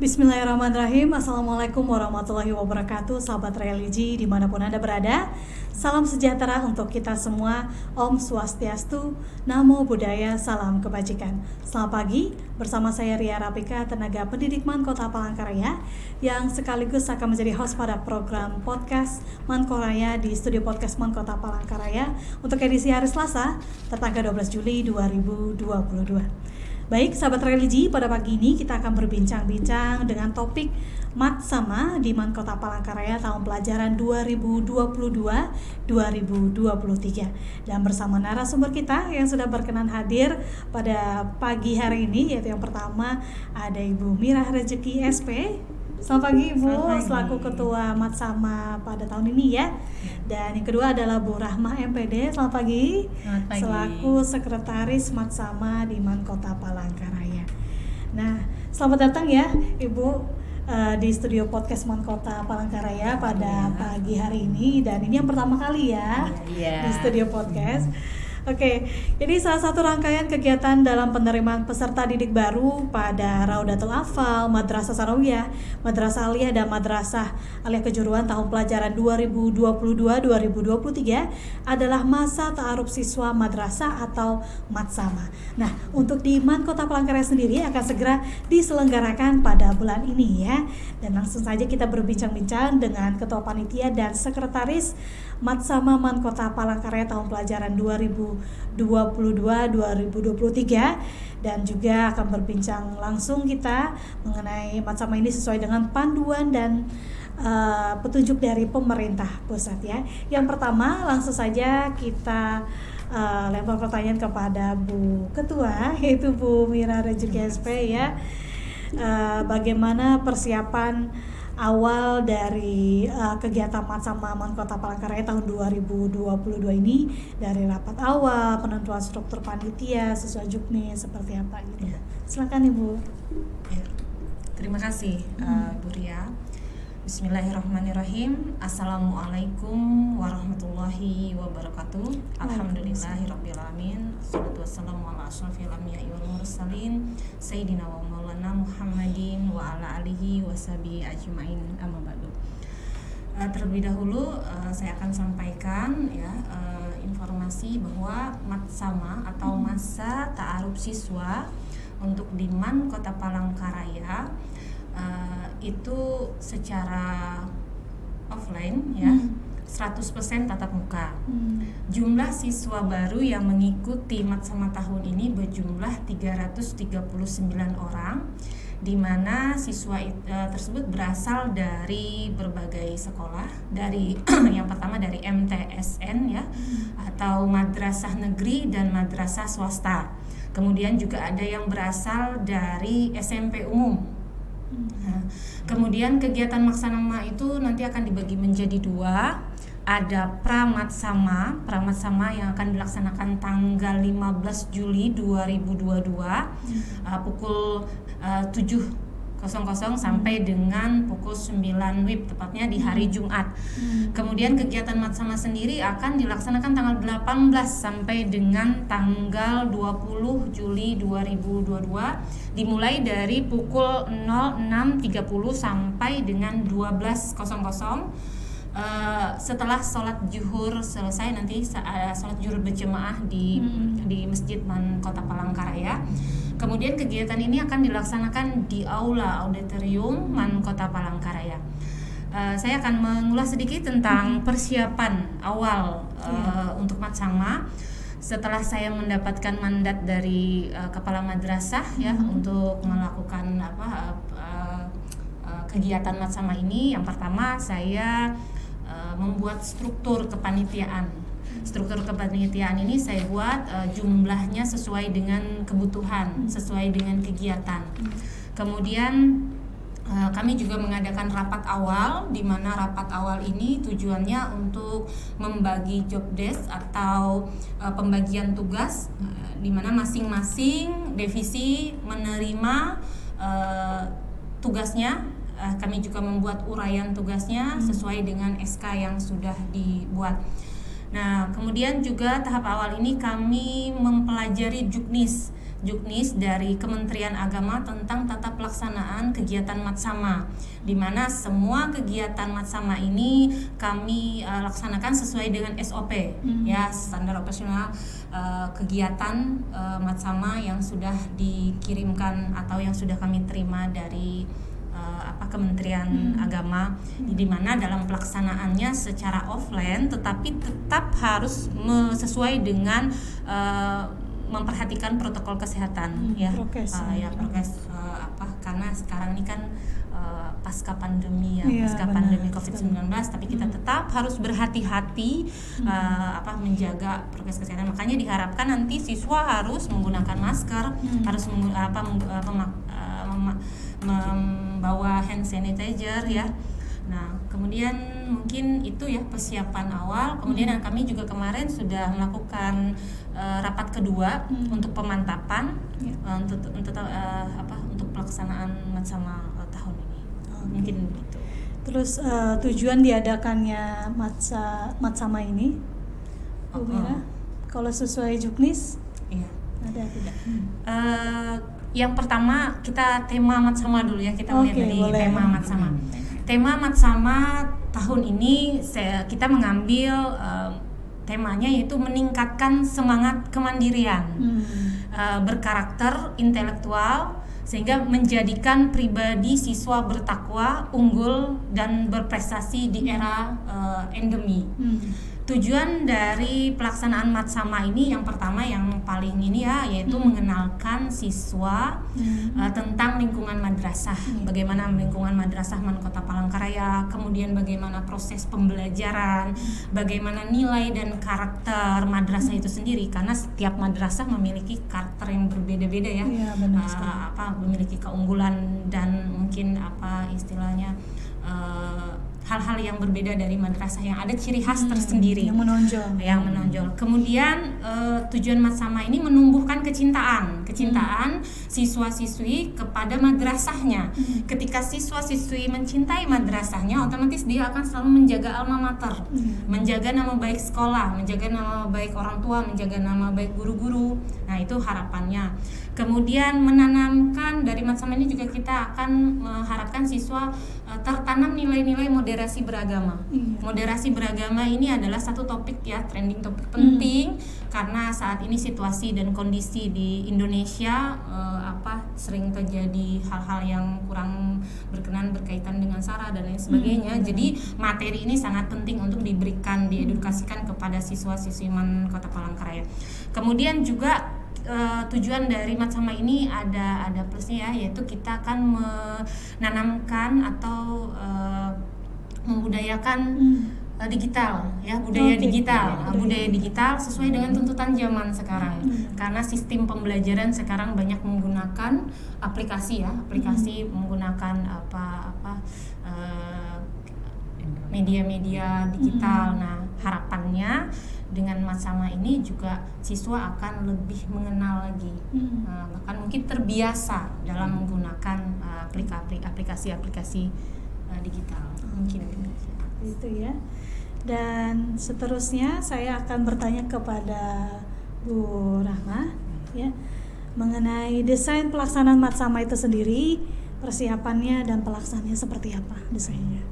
Bismillahirrahmanirrahim. Assalamualaikum warahmatullahi wabarakatuh. Sahabat religi dimanapun Anda berada, salam sejahtera untuk kita semua. Om Swastiastu, Namo Buddhaya, salam kebajikan. Selamat pagi, bersama saya Ria Rapika, tenaga pendidik MAN Kota Palangkaraya, yang sekaligus akan menjadi host pada program podcast MAN Koraya di studio podcast MAN Kota Palangkaraya untuk edisi hari Selasa, tertanggal 12 Juli 2022. Baik, sahabat religi, pada pagi ini kita akan berbincang-bincang dengan topik Mat Sama di MAN Kota Palangkaraya tahun pelajaran 2022-2023. Dan bersama narasumber kita yang sudah berkenan hadir pada pagi hari ini, yaitu yang pertama ada Ibu Mirah Rezeki SP. Selamat pagi Ibu, selaku Ketua Mat Sama pada tahun ini ya. Dan yang kedua adalah Bu Rahmah MPD. Selamat pagi. Selamat pagi. Selaku Sekretaris Mat Sama di MAN Kota Palangkaraya. Nah, selamat datang ya Ibu di studio podcast MAN Kota Palangkaraya pada pagi hari ini. Dan ini yang pertama kali ya di studio podcast. Oke, jadi salah satu rangkaian kegiatan dalam penerimaan peserta didik baru pada Raudatul Atfal, Madrasah Sanawiyah, Madrasah Aliyah, dan Madrasah Aliyah Kejuruan tahun pelajaran 2022-2023 adalah masa ta'aruf siswa madrasah atau Mat Sama. Nah, untuk di MAN Kota Palangkaraya sendiri akan segera diselenggarakan pada bulan ini ya. Dan langsung saja kita berbincang-bincang dengan Ketua Panitia dan Sekretaris Mat Sama MAN Kota Palangkaraya tahun pelajaran 2022-2023, dan juga akan berbincang langsung kita mengenai Mat Sama ini sesuai dengan panduan dan petunjuk dari pemerintah pusat ya. Yang pertama, langsung saja kita lempar pertanyaan kepada Bu Ketua, yaitu Bu Mirah Rezeki SP ya. Bagaimana persiapan awal dari kegiatan Mat Sama MAN Kota Palangkaraya tahun 2022 ini, dari rapat awal, penentuan struktur panitia sesuai juknis seperti apa gitu. Silakan Ibu. Ya. Terima kasih Bu Ria. Bismillahirrahmanirrahim. Assalamualaikum warahmatullahi wabarakatuh. Alhamdulillahirrabbilalamin. Assalatu wassalamu ala asyrafil anbiya'i wal mursalin Sayyidina wa maulana Muhammadin wa ala alihi washabihi ajmain, amma ba'du. Terlebih dahulu saya akan sampaikan ya informasi bahwa Mat Sama atau masa ta'aruf siswa untuk di MAN Kota Palangkaraya itu secara offline ya, 100% tatap muka. Jumlah siswa baru yang mengikuti Mat Sama tahun ini berjumlah 339 orang, di mana siswa tersebut berasal dari berbagai sekolah, dari yang pertama dari MTSN ya, atau madrasah negeri dan madrasah swasta. Kemudian juga ada yang berasal dari SMP umum. Nah, kemudian kegiatan Maksama itu nanti akan dibagi menjadi dua. Ada Pramat Sama yang akan dilaksanakan tanggal 15 Juli 2022 pukul 7.00 sampai dengan pukul 9 WIB, tepatnya di hari Jumat. Kemudian kegiatan Mat Sama sendiri akan dilaksanakan tanggal 18 sampai dengan tanggal 20 Juli 2022, dimulai dari pukul 06.30 sampai dengan 12.00. Setelah sholat zuhur selesai, nanti sholat zuhur berjemaah di Masjid MAN Kota Palangkaraya. Kemudian kegiatan ini akan dilaksanakan di aula auditorium MAN Kota Palangkaraya. Saya akan mengulas sedikit tentang persiapan awal untuk Mat Sama. Setelah saya mendapatkan mandat dari kepala madrasah ya untuk melakukan kegiatan Mat Sama ini, yang pertama saya membuat struktur kepanitiaan. Struktur kepanitiaan ini saya buat jumlahnya sesuai dengan kebutuhan, sesuai dengan kegiatan. Kemudian kami juga mengadakan rapat awal, di mana rapat awal ini tujuannya untuk membagi job desk atau pembagian tugas, di mana masing-masing divisi menerima tugasnya. Kami juga membuat uraian tugasnya sesuai dengan SK yang sudah dibuat. Nah, kemudian juga tahap awal ini kami mempelajari juknis Juknis dari Kementerian Agama tentang tata pelaksanaan kegiatan Matsama, di mana semua kegiatan Matsama ini kami laksanakan sesuai dengan SOP, ya, standar operasional kegiatan Matsama yang sudah dikirimkan atau yang sudah kami terima dari Kementerian Agama, di mana dalam pelaksanaannya secara offline tetapi tetap harus sesuai dengan memperhatikan protokol kesehatan, prokes, prokes, karena sekarang ini kan pasca pandemi pandemi COVID-19, tapi kita tetap harus berhati-hati menjaga prokes kesehatan. Makanya diharapkan nanti siswa harus menggunakan masker, harus membawa hand sanitizer, ya. Nah, kemudian mungkin itu ya persiapan awal. Kemudian kami juga kemarin sudah melakukan rapat kedua untuk pemantapan untuk pelaksanaan Matsama tahun ini. Mungkin begitu. Terus tujuan diadakannya Matsama ini, Bu Mira, kalau sesuai Juknis, iya, ada tidak? Yang pertama kita tema Matsama dulu ya, kita melihat dari boleh. tema Matsama. Tema Matsama tahun ini kita mengambil temanya yaitu meningkatkan semangat kemandirian, berkarakter intelektual, sehingga menjadikan pribadi siswa bertakwa, unggul, dan berprestasi di era endemi. Tujuan dari pelaksanaan Matsama ini yang pertama, yang paling ini ya, yaitu mengenalkan siswa tentang lingkungan madrasah, bagaimana lingkungan madrasah Man Kota Palangkaraya, kemudian bagaimana proses pembelajaran, bagaimana nilai dan karakter madrasah itu sendiri, karena setiap madrasah memiliki karakter yang berbeda-beda ya, memiliki keunggulan dan mungkin istilahnya hal-hal yang berbeda dari madrasah, yang ada ciri khas tersendiri yang menonjol. Kemudian tujuan Matsama ini menumbuhkan kecintaan siswa-siswi kepada madrasahnya. Ketika siswa-siswi mencintai madrasahnya, otomatis dia akan selalu menjaga alma mater, menjaga nama baik sekolah, menjaga nama baik orang tua, menjaga nama baik guru-guru. Nah, itu harapannya. Kemudian menanamkan dari Matsama ini juga kita akan mengharapkan siswa tertanam nilai-nilai moderasi beragama. Moderasi beragama ini adalah satu topik ya, trending topik penting, karena saat ini situasi dan kondisi di Indonesia sering terjadi hal-hal yang kurang berkenan berkaitan dengan SARA dan lain sebagainya. Jadi materi ini sangat penting untuk diberikan, diedukasikan kepada siswa-siswi Man Kota Palangkaraya. Kemudian juga tujuan dari Matsama ini ada plusnya ya, yaitu kita akan menanamkan atau membudayakan digital ya, budaya digital sesuai dengan tuntutan zaman sekarang. Karena sistem pembelajaran sekarang banyak menggunakan aplikasi menggunakan media-media digital. Nah, harapannya dengan Matsama ini juga siswa akan lebih mengenal lagi, bahkan mungkin terbiasa dalam menggunakan aplikasi-aplikasi digital. Mungkin itu ya. Dan seterusnya saya akan bertanya kepada Bu Rahma ya, mengenai desain pelaksanaan Matsama itu sendiri, persiapannya dan pelaksanaannya seperti apa desainnya.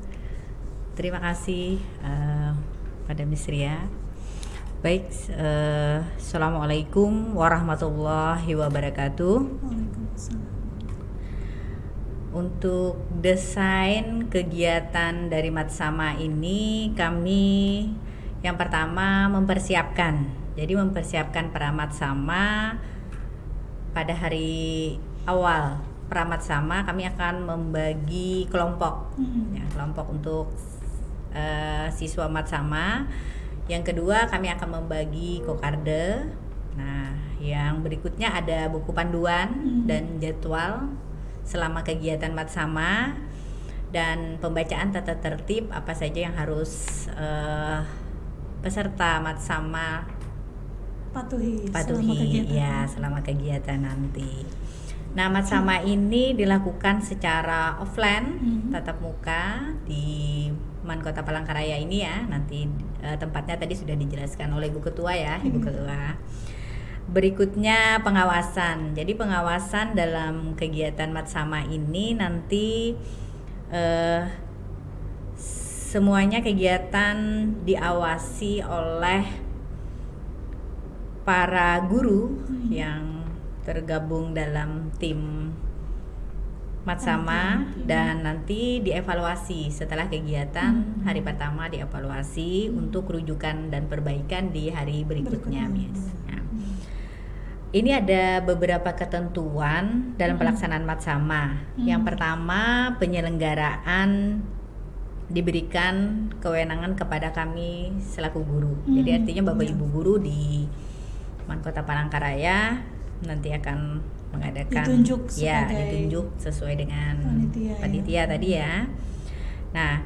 Terima kasih pada Miss Ria. Baik, Assalamualaikum warahmatullahi wabarakatuh. Waalaikumsalam. Untuk desain kegiatan dari Matsama ini, kami yang pertama mempersiapkan para Matsama pada hari awal Pramatsama. Kami akan membagi kelompok, kelompok untuk siswa Matsama. Yang kedua, kami akan membagi kokarde. Nah, yang berikutnya ada buku panduan dan jadwal selama kegiatan Matsama, dan pembacaan tata tertib apa saja yang harus peserta Matsama patuhi selama kegiatan nanti. Nah, Matsama ini dilakukan secara offline, tatap muka di Man Kota Palangkaraya ini ya. Nanti tempatnya tadi sudah dijelaskan oleh Ibu Ketua ya, Ibu Ketua. Berikutnya pengawasan. Jadi pengawasan dalam kegiatan Matsama ini nanti semuanya kegiatan diawasi oleh para guru yang tergabung dalam tim Matsama, dan nanti dievaluasi setelah kegiatan hari pertama, dievaluasi untuk rujukan dan perbaikan di hari berikutnya, Miss. Nah, ini ada beberapa ketentuan dalam pelaksanaan Matsama. Yang pertama, penyelenggaraan diberikan kewenangan kepada kami selaku guru. Jadi artinya Bapak Ibu guru di Kota Palangkaraya nanti akan mengadakan ditunjuk sesuai dengan panitia tadi ya. Nah,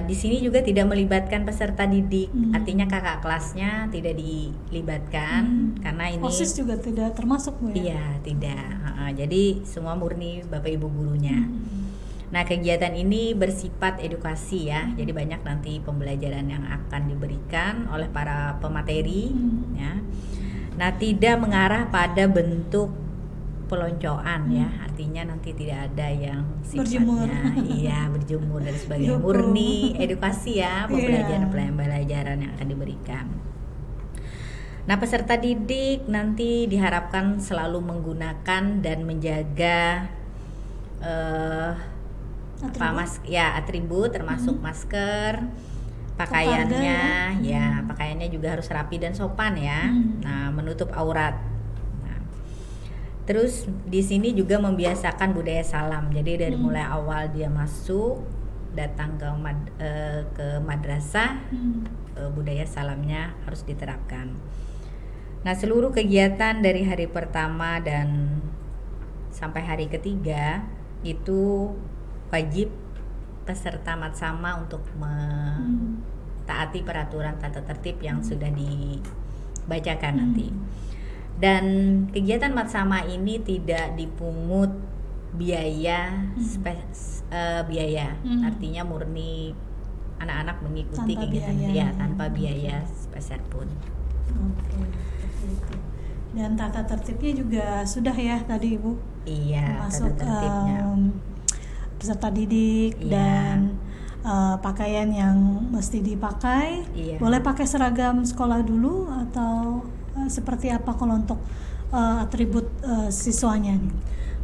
di sini juga tidak melibatkan peserta didik, artinya kakak kelasnya tidak dilibatkan karena ini OSIS juga tidak termasuk, Bu, ya? Iya, tidak. Jadi semua murni Bapak Ibu gurunya. Nah, kegiatan ini bersifat edukasi ya. Jadi banyak nanti pembelajaran yang akan diberikan oleh para pemateri ya. Nah, tidak mengarah pada bentuk peloncoan ya, artinya nanti tidak ada yang sifatnya berjemur dan sebagainya, murni edukasi ya, pembelajaran yang akan diberikan. Nah, peserta didik nanti diharapkan selalu menggunakan dan menjaga atribut termasuk masker, pakaiannya pakaiannya juga harus rapi dan sopan ya. Nah, menutup aurat. Nah, terus di sini juga membiasakan budaya salam. Jadi dari mulai awal dia masuk datang ke madrasah, budaya salamnya harus diterapkan. Nah, seluruh kegiatan dari hari pertama dan sampai hari ketiga itu wajib peserta Matsama untuk mentaati peraturan tata tertib yang sudah dibacakan nanti. Dan kegiatan Matsama ini tidak dipungut biaya artinya murni anak-anak mengikuti tanpa kegiatan biaya. Tanpa biaya sepeser pun. Oke, seperti itu. Dan tata tertibnya juga sudah ya tadi, Ibu? Iya, masuk tata tertibnya. Peserta didik dan pakaian yang mesti dipakai. Boleh pakai seragam sekolah dulu atau seperti apa kalau untuk atribut siswanya nih?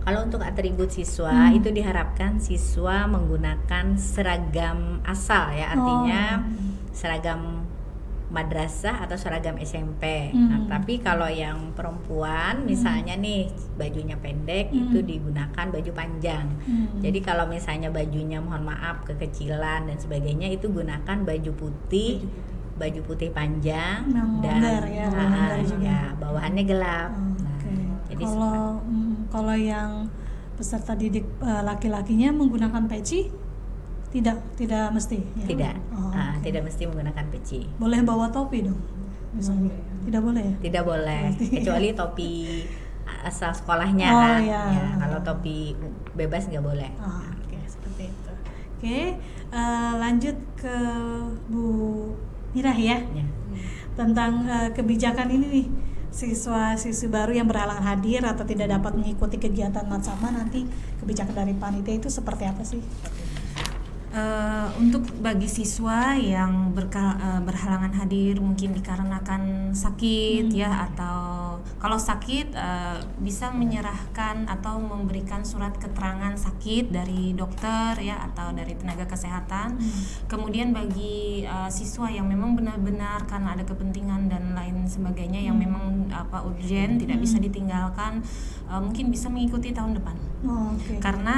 Kalau untuk atribut siswa itu diharapkan siswa menggunakan seragam asal ya, artinya seragam madrasah atau seragam SMP. Nah, tapi kalau yang perempuan misalnya nih bajunya pendek itu digunakan baju panjang. Jadi kalau misalnya bajunya mohon maaf kekecilan dan sebagainya itu gunakan baju putih panjang dan bawahannya gelap. Jadi kalau yang peserta didik laki-lakinya menggunakan peci tidak mesti ya? Tidak mesti menggunakan peci. Boleh bawa topi dong misalnya? Tidak boleh ya? Tidak boleh kecuali topi asal sekolahnya kalau topi bebas nggak boleh. Seperti itu. Lanjut ke Bu Mirah ya. Tentang kebijakan ini nih, siswa-siswi baru yang berhalangan hadir atau tidak dapat mengikuti kegiatan Matsama, nanti kebijakan dari panitia itu seperti apa sih? Untuk bagi siswa yang berhalangan hadir mungkin dikarenakan sakit ya, atau kalau sakit bisa menyerahkan atau memberikan surat keterangan sakit dari dokter ya atau dari tenaga kesehatan. Kemudian bagi siswa yang memang benar-benar karena ada kepentingan dan lain sebagainya yang memang urgent tidak bisa ditinggalkan, mungkin bisa mengikuti tahun depan. Karena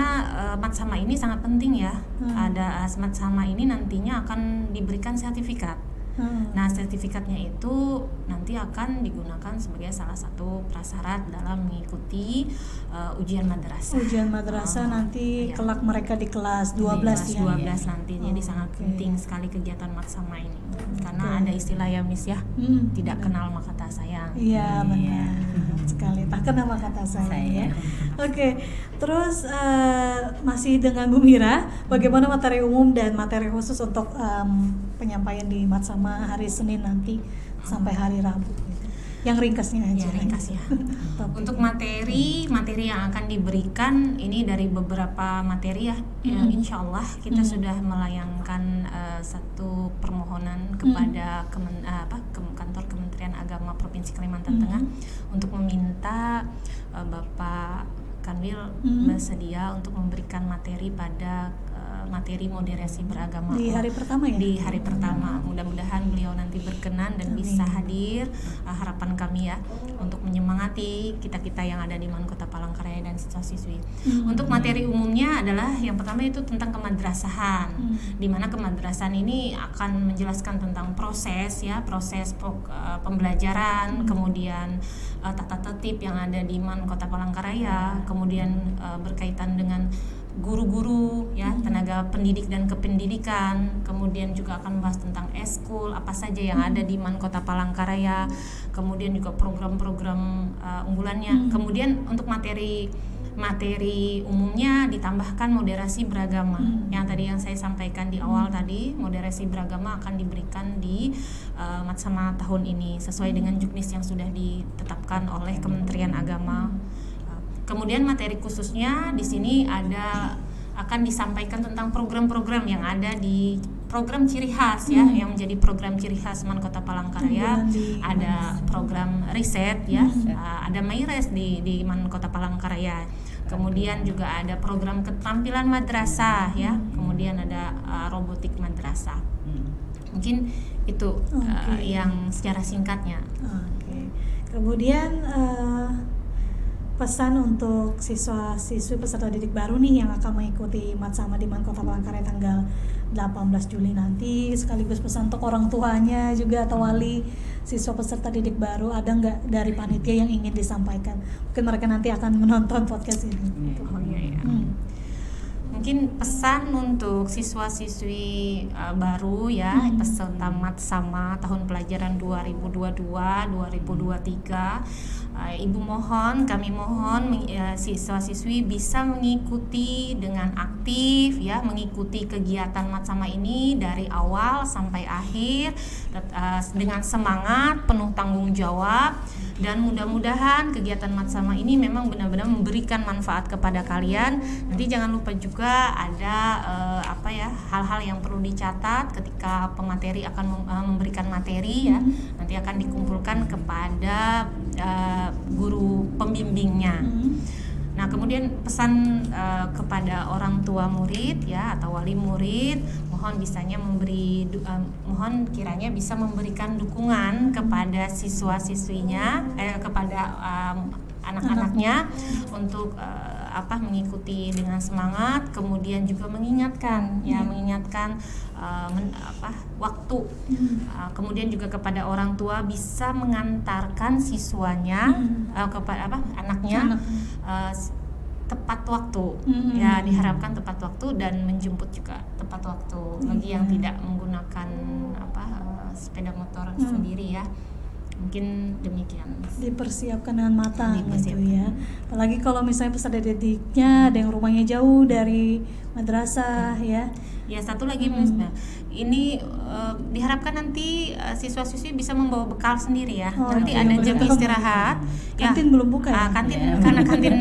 Matsama ini sangat penting ya. Ada Matsama ini nantinya akan diberikan sertifikat. Nah, sertifikatnya itu nanti akan digunakan sebagai salah satu prasyarat dalam mengikuti ujian madrasah. Ujian madrasah nanti kelak mereka di kelas 12 ya. 12 nanti. Jadi sangat penting sekali kegiatan Matsama ini. Karena ada istilah ya Miss ya, tidak kenal maka tak sayang. Iya, benar sekali. Tak kenal maka tak sayang ya. Terus masih dengan Bu Mira, bagaimana materi umum dan materi khusus untuk penyampaian di Matsama hari Senin nanti sampai hari Rabu gitu? yang ringkasnya aja. Ya, ringkas ya. Top. Untuk materi yang akan diberikan ini dari beberapa materi ya. Insya Allah kita sudah melayangkan satu permohonan kepada kantor Kementerian Agama Provinsi Kalimantan Tengah untuk meminta Bapak Kanwil bersedia untuk memberikan materi pada materi moderasi beragama Di hari pertama ya? Di hari pertama. Mudah-mudahan beliau nanti berkenan dan bisa hadir. Harapan kami ya untuk menyemangati kita-kita yang ada di Man Kota Palangkaraya dan siswa-siswi. Untuk materi umumnya adalah yang pertama itu tentang kemadrasahan. Di mana kemadrasahan ini akan menjelaskan tentang proses pembelajaran, kemudian tata tertib yang ada di Man Kota Palangkaraya, kemudian berkaitan dengan guru-guru ya, tenaga pendidik dan kependidikan, kemudian juga akan membahas tentang eskul apa saja yang ada di Man Kota Palangkaraya, kemudian juga program-program unggulannya. Kemudian untuk materi umumnya ditambahkan moderasi beragama. Yang tadi yang saya sampaikan di awal tadi, moderasi beragama akan diberikan di Matsama tahun ini sesuai dengan juknis yang sudah ditetapkan oleh Kementerian Agama. Kemudian materi khususnya di sini akan disampaikan tentang program-program yang ada di program ciri khas ya, yang menjadi program ciri khas Man Kota Palangkaraya. Ada program riset ya, ada MyRes di Man Kota Palangkaraya. Kemudian juga ada program keterampilan madrasah ya, kemudian ada robotik madrasah. Mungkin itu yang secara singkatnya. Kemudian pesan untuk siswa-siswi peserta didik baru nih yang akan mengikuti Matsama di Man Kota Palangkaraya tanggal 18 Juli nanti, sekaligus pesan untuk orang tuanya juga atau wali siswa peserta didik baru, ada nggak dari panitia yang ingin disampaikan? Mungkin mereka nanti akan menonton podcast ini. Mungkin pesan untuk siswa-siswi baru ya, peserta Matsama tahun pelajaran 2022-2023. Kami mohon siswa-siswi bisa mengikuti dengan aktif ya, mengikuti kegiatan Matsama ini dari awal sampai akhir dengan semangat, penuh tanggung jawab, dan mudah-mudahan kegiatan Matsama ini memang benar-benar memberikan manfaat kepada kalian. Nanti jangan lupa juga ada hal-hal yang perlu dicatat ketika pemateri akan memberikan materi ya. Nanti akan dikumpulkan kepada guru pembimbingnya. Nah, kemudian pesan kepada orang tua murid ya atau wali murid, mohon kiranya bisa memberikan dukungan kepada siswa-siswinya, kepada anak-anaknya untuk mengikuti dengan semangat, kemudian juga mengingatkan waktu, kemudian juga kepada orang tua bisa mengantarkan siswanya kepada anaknya tepat waktu ya, diharapkan tepat waktu dan menjemput juga tepat waktu bagi yang tidak menggunakan sepeda motor sendiri ya. Mungkin demikian. Dipersiapkan dengan matang gitu ya. Apalagi kalau misalnya peserta didiknya ada yang rumahnya jauh dari madrasah ya. Ya, satu lagi ini diharapkan nanti siswa-siswi bisa membawa bekal sendiri ya. Nanti ada jam istirahat. Kantin belum buka ya? Karena kantin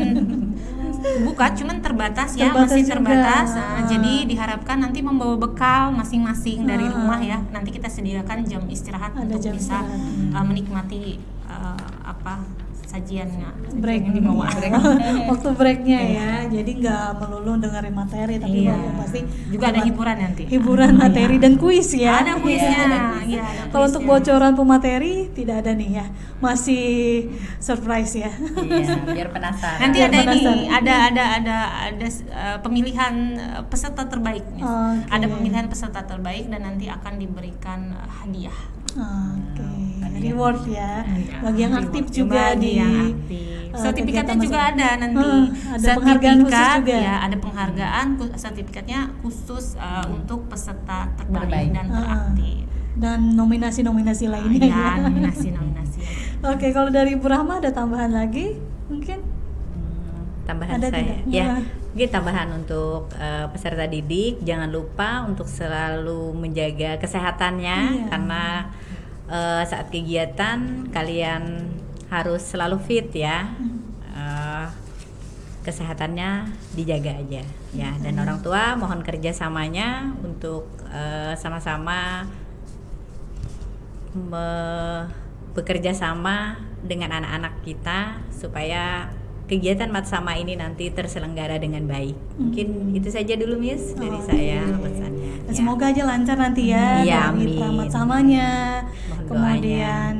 buka cuman terbatas ya, masih terbatas. Jadi diharapkan nanti membawa bekal masing-masing dari rumah ya. Nanti kita sediakan jam istirahat untuk bisa menikmati sajiannya, break yang dibawa. Waktu breaknya ya, jadi nggak melulu dengerin materi, tapi pasti juga ada hiburan nanti. Hiburan materi dan kuis ya. Ada kuisnya. Kalau untuk bocoran pemateri tidak ada nih ya, masih surprise ya. Biar penasaran. Nanti ada pemilihan peserta terbaik. Ada pemilihan peserta terbaik dan nanti akan diberikan hadiah. Reward ya. Bagi yang aktif juga di sertifikatnya juga ada nanti. Ada penghargaan khusus juga. Ya, ada penghargaan sertifikatnya khusus untuk peserta terbaik dan teraktif. Dan nominasi-nominasi lainnya ya. Nominasi-nominasi. Oke, kalau dari Bu Rahma ada tambahan lagi mungkin? Tambahan ada saya tidak? ya. Mungkin tambahan untuk peserta didik, jangan lupa untuk selalu menjaga kesehatannya karena saat kegiatan kalian harus selalu fit ya. Kesehatannya dijaga aja ya. Dan orang tua mohon kerjasamanya untuk sama-sama bekerja sama dengan anak-anak kita supaya kegiatan Matsama ini nanti terselenggara dengan baik. Mungkin itu saja dulu Miss dari saya pesannya. Dan semoga aja lancar nanti ya, Iya, dari amin. Matsamanya, Mohon kemudian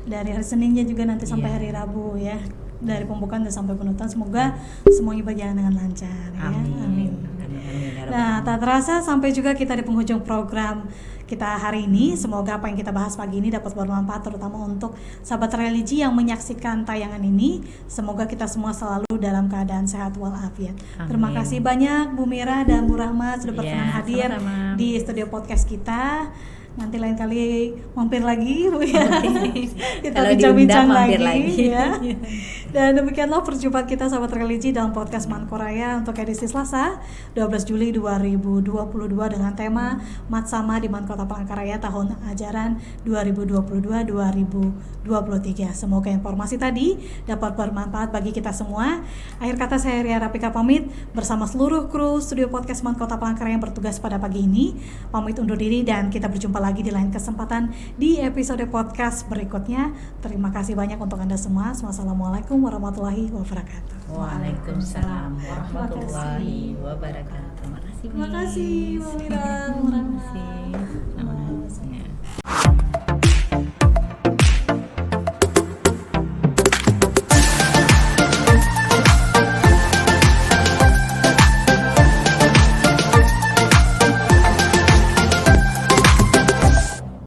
dari hari Seninnya juga nanti sampai Iya. hari Rabu ya, dari pembukaan dan sampai penutupan, semoga semuanya berjalan dengan lancar ya. Amin. Amin. Amin, ya Rabbal Nah, Alamin. tak terasa sampai juga kita di penghujung program kita hari ini. Semoga apa yang kita bahas pagi ini dapat bermanfaat terutama untuk sahabat religi yang menyaksikan tayangan ini. Semoga kita semua selalu dalam keadaan sehat walafiat. Terima Amin. kasih banyak Bu Mira dan Bu Rahmat sudah Iya, berkenan hadir sama-sama. di studio podcast kita. Nanti lain kali mampir lagi Bu ya. Kita Kalau bincang-bincang diundang, mampir lagi lagi. ya. Dan demikianlah perjumpaan kita sahabat religi dalam podcast Mankoraya untuk edisi Selasa 12 Juli 2022 dengan tema Matsama di Man Kota Palangkaraya tahun ajaran 2022-2023. Semoga informasi tadi dapat bermanfaat bagi kita semua. Akhir kata saya Ria Rapika pamit bersama seluruh kru studio podcast Man Kota Palangkaraya yang bertugas pada pagi ini. Pamit undur diri dan kita berjumpa lagi di lain kesempatan di episode podcast berikutnya. Terima kasih banyak untuk Anda semua. Wassalamualaikum warahmatullahi wabarakatuh. Waalaikumsalam warahmatullahi wabarakatuh. Terima kasih. Terima kasih, Bu Mira, Bu Rahmat. Terima kasih.